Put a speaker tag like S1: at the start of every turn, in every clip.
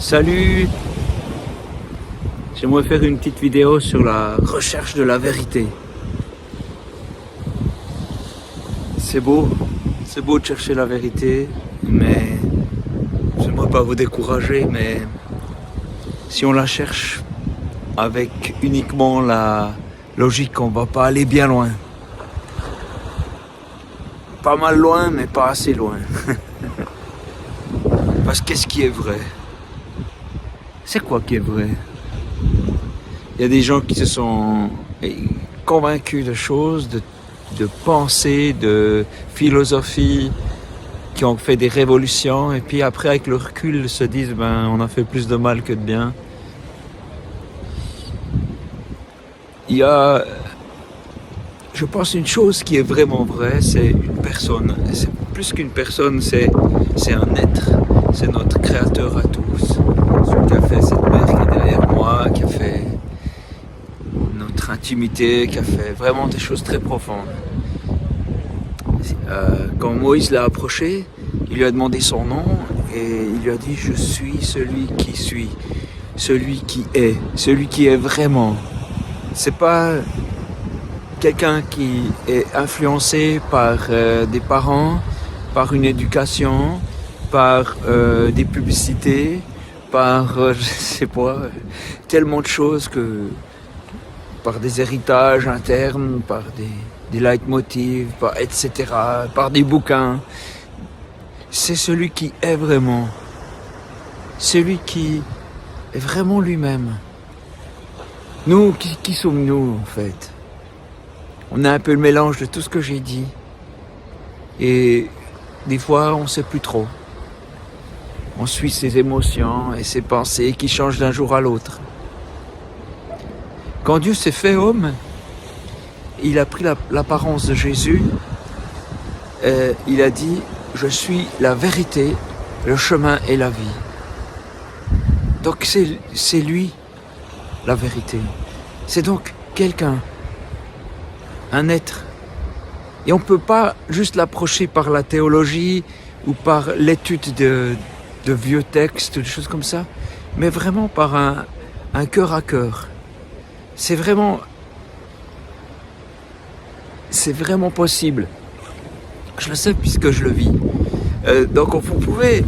S1: Salut! J'aimerais faire une petite vidéo sur la recherche de la vérité. C'est beau de chercher la vérité, mais j'aimerais pas vous décourager, mais si on la cherche avec uniquement la logique, on va pas aller bien loin. Pas mal loin, mais pas assez loin. Parce que qu'est-ce qui est vrai? C'est quoi qui est vrai? Il y a des gens qui se sont convaincus de choses, de pensées, de philosophie, qui ont fait des révolutions, et puis après, avec le recul, se disent on a fait plus de mal que de bien. Il y a, je pense, une chose qui est vraiment vraie, c'est une personne. C'est plus qu'une personne, c'est un être. C'est notre créateur à tous. Celui qui a fait cette mer qui est derrière moi, qui a fait notre intimité, qui a fait vraiment des choses très profondes. Quand Moïse l'a approché, il lui a demandé son nom et il lui a dit « Je suis celui qui suis, celui qui est vraiment ». C'est pas quelqu'un qui est influencé par des parents, par une éducation, par des publicités, par, je sais pas, tellement de choses par des héritages internes, par des leitmotivs, etc., par des bouquins. C'est celui qui est vraiment. Celui qui est vraiment lui-même. Nous, qui sommes-nous en fait? On a un peu le mélange de tout ce que j'ai dit. Et des fois, on ne sait plus trop. On suit ses émotions et ses pensées qui changent d'un jour à l'autre. Quand Dieu s'est fait homme, il a pris l'apparence de Jésus. Il a dit « Je suis la vérité, le chemin et la vie ». Donc c'est lui, la vérité. C'est donc quelqu'un, un être. Et on ne peut pas juste l'approcher par la théologie ou par l'étude de vieux textes, des choses comme ça, mais vraiment par un cœur à cœur. C'est vraiment possible. Je le sais puisque je le vis. Donc vous pouvez,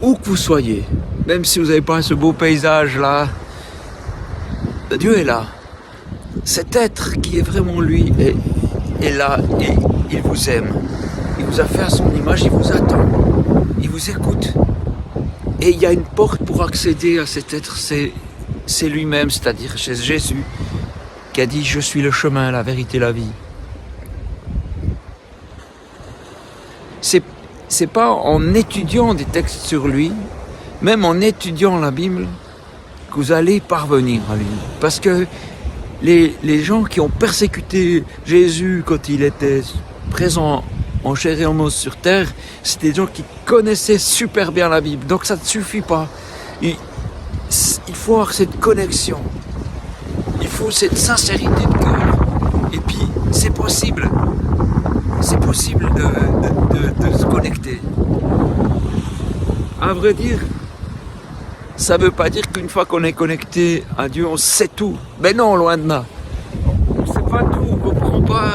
S1: où que vous soyez, même si vous n'avez pas ce beau paysage là, Dieu est là. Cet être qui est vraiment lui est là et il vous aime. Il vous a fait à son image, il vous attend. Il vous écoute. Et il y a une porte pour accéder à cet être, c'est lui-même, c'est-à-dire c'est Jésus, qui a dit « Je suis le chemin, la vérité, la vie ». C'est pas en étudiant des textes sur lui, même en étudiant la Bible, que vous allez parvenir à lui. Parce que les gens qui ont persécuté Jésus quand il était présent en chair et en os sur terre, c'était des gens qui connaissaient super bien la Bible. Donc ça ne suffit pas. Il faut avoir cette connexion. Il faut cette sincérité de cœur. Et puis, c'est possible. C'est possible de se connecter. À vrai dire, ça ne veut pas dire qu'une fois qu'on est connecté à Dieu, on sait tout. Mais non, loin de là. On ne sait pas tout, on ne comprend pas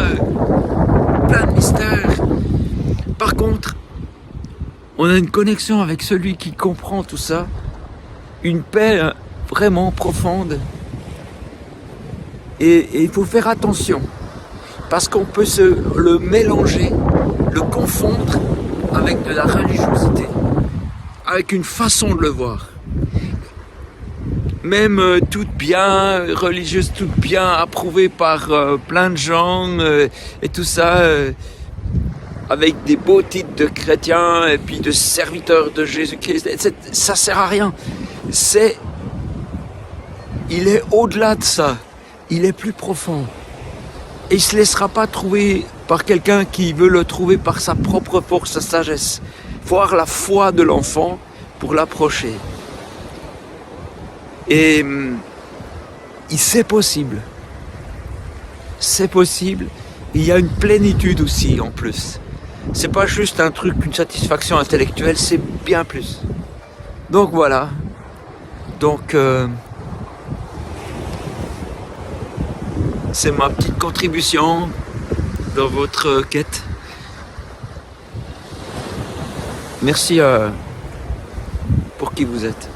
S1: plein de mystères. Par contre, on a une connexion avec celui qui comprend tout ça, une paix vraiment profonde. Et il faut faire attention, parce qu'on peut le mélanger, le confondre avec de la religiosité, avec une façon de le voir. Même toute bien religieuse, toute bien approuvée par plein de gens et tout ça, avec des beaux titres de chrétiens et puis de serviteurs de Jésus-Christ, ça sert à rien. Il est au-delà de ça, il est plus profond. Et il ne se laissera pas trouver par quelqu'un qui veut le trouver par sa propre force, sa sagesse. Il faut avoir la foi de l'enfant pour l'approcher. Et c'est possible. C'est possible. Il y a une plénitude aussi en plus. C'est pas juste un truc, une satisfaction intellectuelle, c'est bien plus. Donc voilà. Donc c'est ma petite contribution dans votre quête. Merci pour qui vous êtes.